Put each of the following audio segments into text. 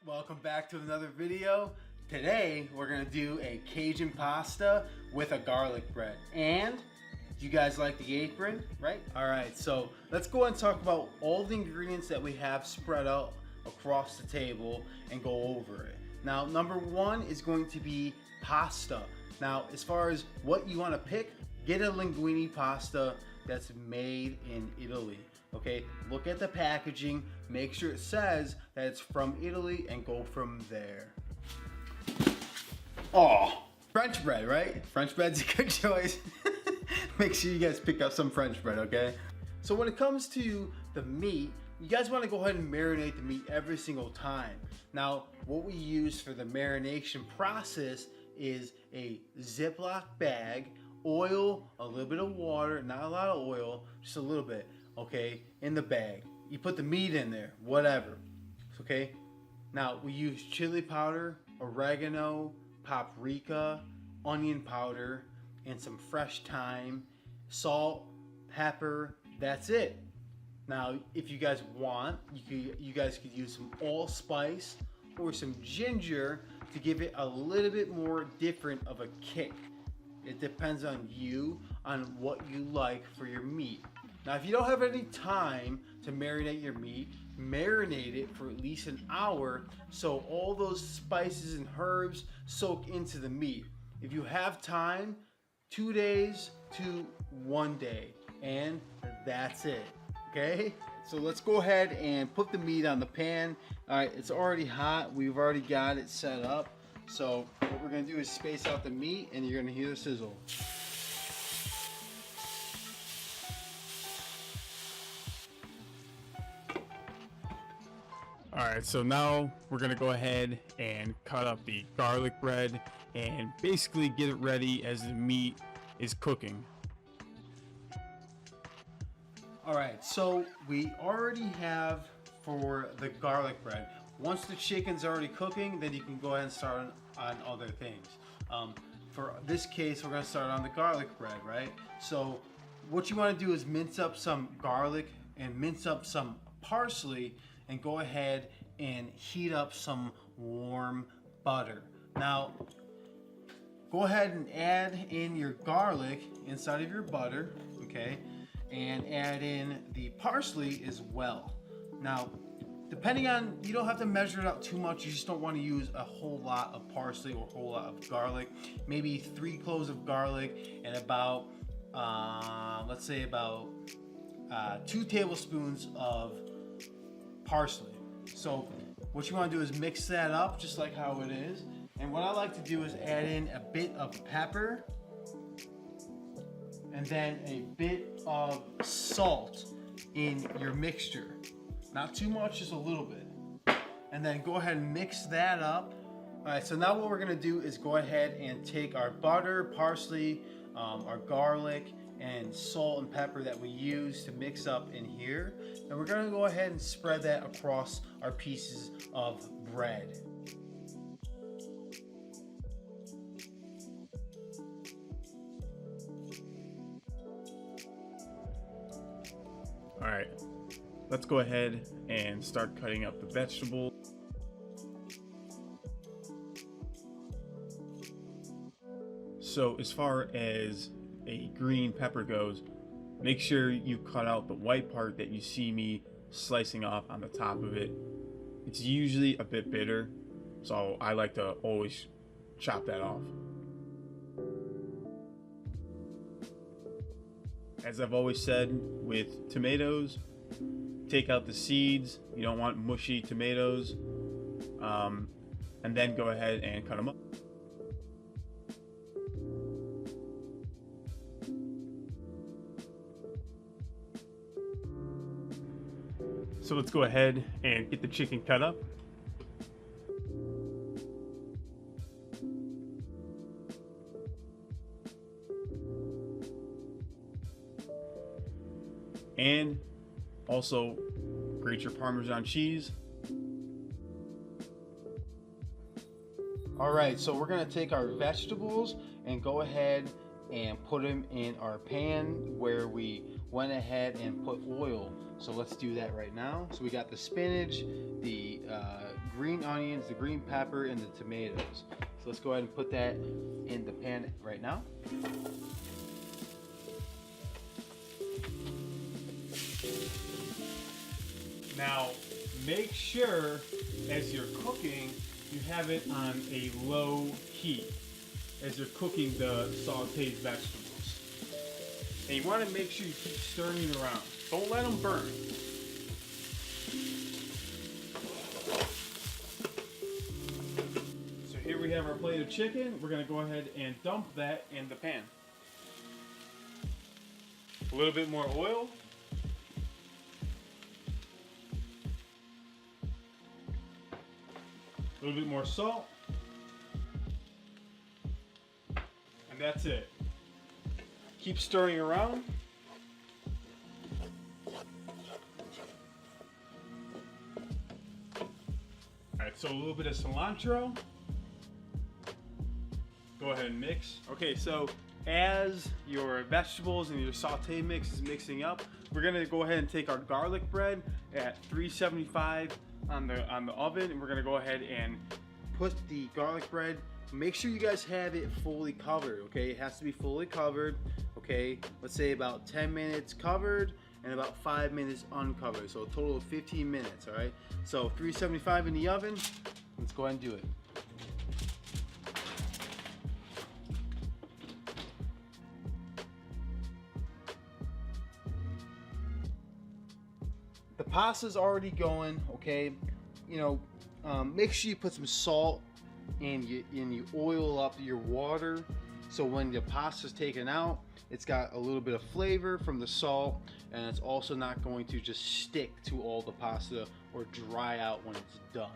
Welcome back to another video. Today we're gonna do a Cajun pasta with a garlic bread. And you guys like the apron, right? All right, so let's go and talk about all the ingredients that we have spread out across the table and go over it. Now, number one is going to be pasta. Now, as far as what you wanna pick, get a linguine pasta that's made in Italy. Okay, look at the packaging, make sure it says that it's from Italy and go from there. Oh, French bread, right? French bread's a good choice. Make sure you guys pick up some French bread, okay? So when it comes to the meat, you guys want to go ahead and marinate the meat every single time. Now, what we use for the marination process is a Ziploc bag, oil, a little bit of water, not a lot of oil, just a little bit, okay, in the bag. You put the meat in there, whatever, okay? Now, we use chili powder, oregano, paprika, onion powder, and some fresh thyme, salt, pepper, that's it. Now, if you guys want, you guys could use some allspice or some ginger to give it a little bit more different of a kick. It depends on you, on what you like for your meat. Now, if you don't have any time to marinate your meat, marinate it for at least an hour so all those spices and herbs soak into the meat. If you have time, 2 days to 1 day, and that's it, okay? So let's go ahead and put the meat on the pan. All right, it's already hot. We've already got it set up. So what we're gonna do is space out the meat and you're gonna hear the sizzle. All right, so now we're gonna go ahead and cut up the garlic bread and basically get it ready as the meat is cooking. All right, so we already have for the garlic bread. Once the chicken's already cooking, then you can go ahead and start on other things. For this case, we're gonna start on the garlic bread, right? So what you wanna do is mince up some garlic and mince up some parsley and go ahead and heat up some warm butter. Now, go ahead and add in your garlic inside of your butter, okay? And add in the parsley as well. Now, depending on, you don't have to measure it out too much. You just don't want to use a whole lot of parsley or a whole lot of garlic. Maybe 3 cloves of garlic and about, let's say about 2 tablespoons of parsley. So what you want to do is mix that up just like how it is. And what I like to do is add in a bit of pepper and then a bit of salt in your mixture. Not too much, just a little bit. And then go ahead and mix that up. All right, so now what we're gonna do is go ahead and take our butter, parsley, our garlic, and salt and pepper that we use to mix up in here. And we're gonna go ahead and spread that across our pieces of bread. All right, let's go ahead and start cutting up the vegetable. So as far as a green pepper goes, make sure you cut out the white part that you see me slicing off on the top of it. It's usually a bit bitter, so I like to always chop that off. As I've always said with tomatoes, take out the seeds. You don't want mushy tomatoes, and then go ahead and cut them up. So let's go ahead and get the chicken cut up. And also grate your Parmesan cheese. All right, so we're gonna take our vegetables and go ahead and put them in our pan where we went ahead and put oil. So let's do that right now. So we got the spinach, the green onions, the green pepper, and the tomatoes. So let's go ahead and put that in the pan right now. Now, make sure as you're cooking, you have it on a low heat as you're cooking the sauteed vegetables. And you want to make sure you keep stirring it around. Don't let them burn. So here we have our plate of chicken. We're going to go ahead and dump that in the pan. A little bit more oil. A little bit more salt. And that's it. Keep stirring around. Alright, so a little bit of cilantro. Go ahead and mix. Okay, so as your vegetables and your saute mix is mixing up, we're gonna go ahead and take our garlic bread at 375 on the oven, and we're gonna go ahead and put the garlic bread. Make sure you guys have it fully covered, okay? It has to be fully covered, okay? Let's say about 10 minutes covered and about 5 minutes uncovered. So a total of 15 minutes, all right? So 375 in the oven. Let's go ahead and do it. The pasta's already going, okay? You know, make sure you put some salt and you oil up your water, so when the pasta's taken out, it's got a little bit of flavor from the salt, and it's also not going to just stick to all the pasta or dry out when it's done.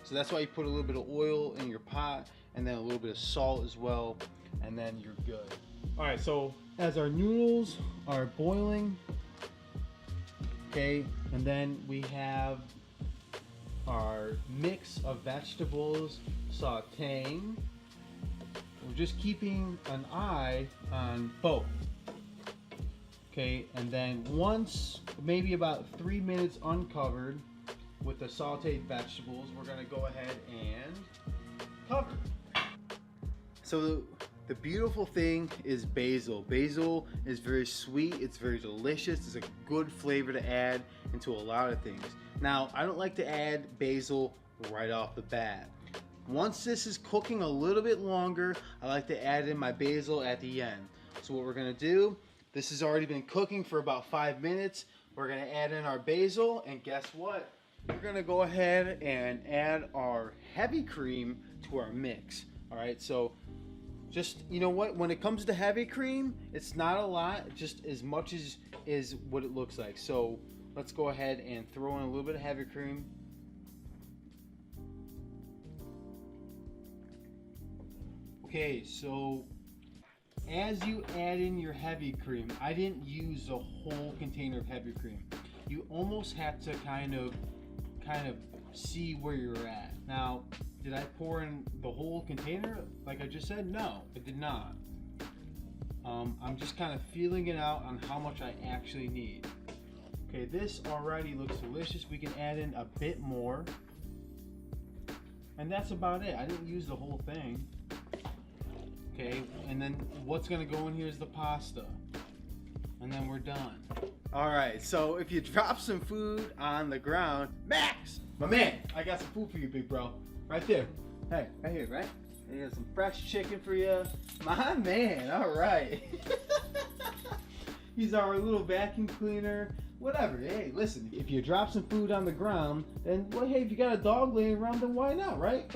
So that's why you put a little bit of oil in your pot and then a little bit of salt as well, and then you're good. All right, so as our noodles are boiling, okay, and then we have our mix of vegetables sauteing. We're just keeping an eye on both. Okay, and then once maybe about 3 minutes uncovered with the sauteed vegetables, we're gonna go ahead and cover. So the beautiful thing is basil. Basil is very sweet, it's very delicious, it's a good flavor to add into a lot of things. Now, I don't like to add basil right off the bat. Once this is cooking a little bit longer, I like to add in my basil at the end. So what we're gonna do, this has already been cooking for about 5 minutes. We're gonna add in our basil, and guess what? We're gonna go ahead and add our heavy cream to our mix. All right, so just, you know what, when it comes to heavy cream, it's not a lot, just as much as is what it looks like. So let's go ahead and throw in a little bit of heavy cream. Okay, so as you add in your heavy cream, I didn't use a whole container of heavy cream. You almost have to kind of see where you're at. Now, did I pour in the whole container like I just said? No, I did not. I'm just kind of feeling it out on how much I actually need. Okay, this already looks delicious. We can add in a bit more. And that's about it. I didn't use the whole thing. Okay, and then what's gonna go in here is the pasta. And then we're done. All right, so if you drop some food on the ground, Max, my man, I got some food for you, big bro. Right there. Hey, right here, right? I got some fresh chicken for you. My man, all right. He's our little vacuum cleaner. Whatever, hey, listen, if you drop some food on the ground, then, well, hey, if you got a dog laying around, then why not, right?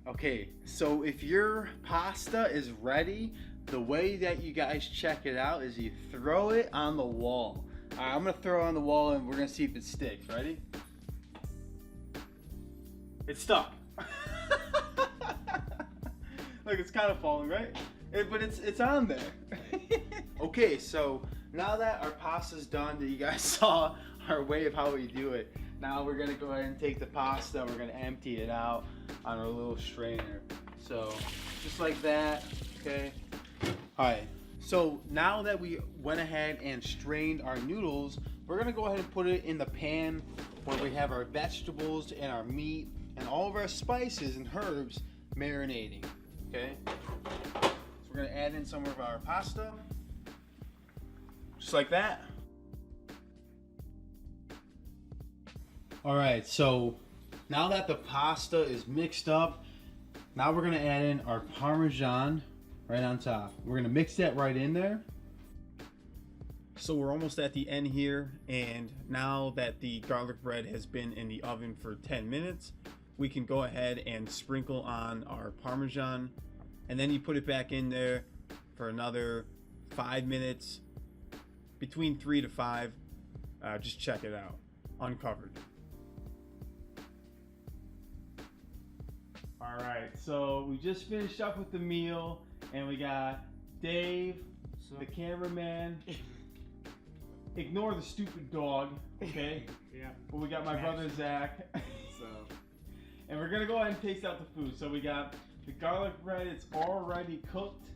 Okay, so if your pasta is ready, the way that you guys check it out is you throw it on the wall. All right, I'm gonna throw it on the wall and we're gonna see if it sticks. Ready? It's stuck. Look, it's kind of falling, right? But it's on there. Okay, so now that our pasta's done, that you guys saw our way of how we do it, now we're gonna go ahead and take the pasta, we're gonna empty it out on our little strainer. So just like that, okay? All right, so now that we went ahead and strained our noodles, we're gonna go ahead and put it in the pan where we have our vegetables and our meat and all of our spices and herbs marinating. Okay? So we're gonna add in some of our pasta. Just like that. Alright, so now that the pasta is mixed up, now we're gonna add in our Parmesan right on top. We're gonna mix that right in there. So we're almost at the end here, and now that the garlic bread has been in the oven for 10 minutes, we can go ahead and sprinkle on our Parmesan, and then you put it back in there for another 5 minutes, between 3 to 5. Just check it out, uncovered. All right, so we just finished up with the meal, and we got Dave, the cameraman. Ignore the stupid dog, okay? Yeah. But we got my brother Zach. So. And we're gonna go ahead and taste out the food. So we got the garlic bread, it's already cooked.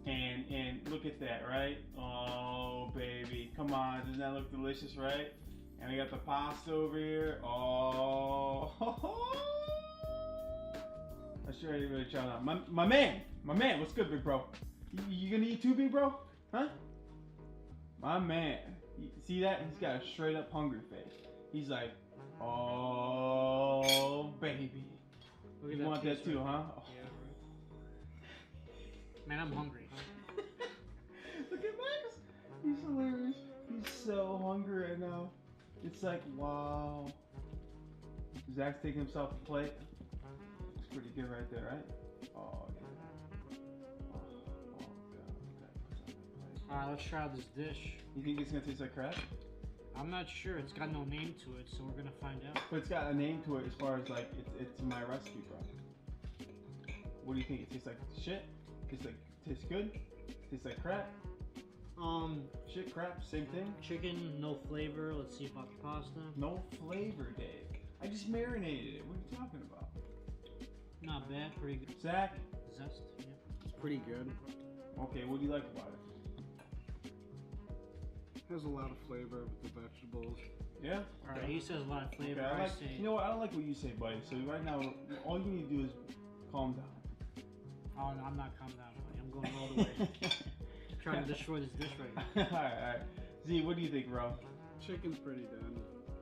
And look at that, right? Oh baby, come on, doesn't that look delicious, right? And we got the pasta over here. Oh, I sure ain't really trying out. My man, what's good, big bro? You gonna eat too, big bro? Huh? My man, you see that? He's got a straight up hungry face. He's like, oh baby, you want that too, huh? Oh. Yeah. Man, I'm hungry. Look at Max. He's hilarious. He's so hungry right now. It's like, wow. Zach's taking himself a plate. Looks pretty good right there, right? Oh, yeah. Alright, let's try this dish. You think it's gonna taste like crap? I'm not sure. It's got no name to it, so we're gonna find out. But it's got a name to it as far as like it's my recipe, bro. What do you think? It tastes like shit? Tastes good? Tastes like crap? Shit, crap, same thing? Chicken, no flavor. Let's see about the pasta. No flavor, Dave. I just marinated it. What are you talking about? Not bad, pretty good. Zach? Zest, yeah. It's pretty good. Okay, what do you like about it? Has a lot of flavor with the vegetables. Yeah? Alright, he says a lot of flavor. Okay, I say. you know what? I don't like what you say, buddy. So right now, all you need to do is calm down. Oh, no, I'm not calm down, buddy. I'm going all the way. Trying to destroy this dish right now. Alright. Z, what do you think, bro? Chicken's pretty done.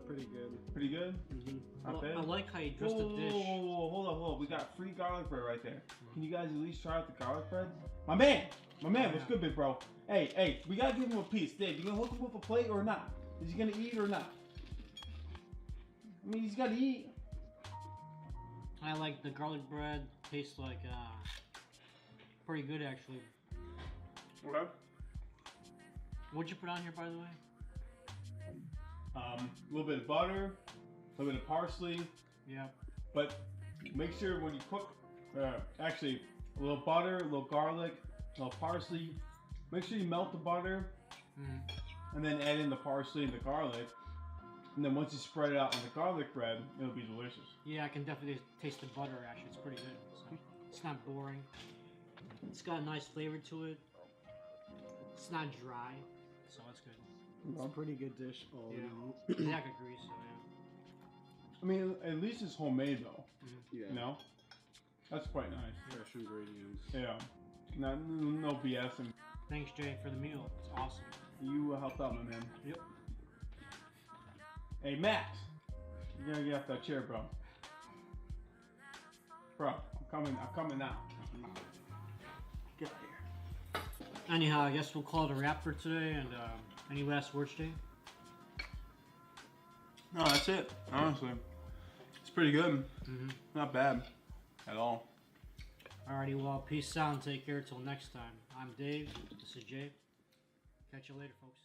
Pretty good. Pretty good? Mm-hmm. Not Well, bad? I like how you dressed the dish. Whoa, hold on. We got free garlic bread right there. Can you guys at least try out the garlic bread? My man, what's good, big bro? Hey, we gotta give him a piece. Dave, you gonna hook him up a plate or not? Is he gonna eat or not? I mean, he's gotta eat. I like the garlic bread. Tastes like pretty good actually. Okay. What'd you put on here, by the way? A little bit of butter, a little bit of parsley. Yeah. But make sure when you cook, actually, a little butter, a little garlic, a little parsley. Make sure you melt the butter, and then add in the parsley and the garlic. And then once you spread it out on the garlic bread, it'll be delicious. Yeah, I can definitely taste the butter actually. It's pretty good. So it's not boring. It's got a nice flavor to it. It's not dry, so it's good. It's a pretty good dish all in all. Zach agrees, so yeah. I mean, at least it's homemade though. Yeah. You know? That's quite nice. Fresh ingredients. Yeah. No BS. And Thanks, Jay, for the meal. It's awesome. you helped out, my man. Yep. Hey, Max. You gotta get off that chair, bro. Bro, I'm coming now. Get out here. Anyhow, I guess we'll call it a wrap for today. And any last words, Jay? No, that's it. Honestly, it's pretty good. Mm-hmm. Not bad at all. Alrighty, well, peace out and take care till next time. I'm Dave. This is Jay. Catch you later, folks.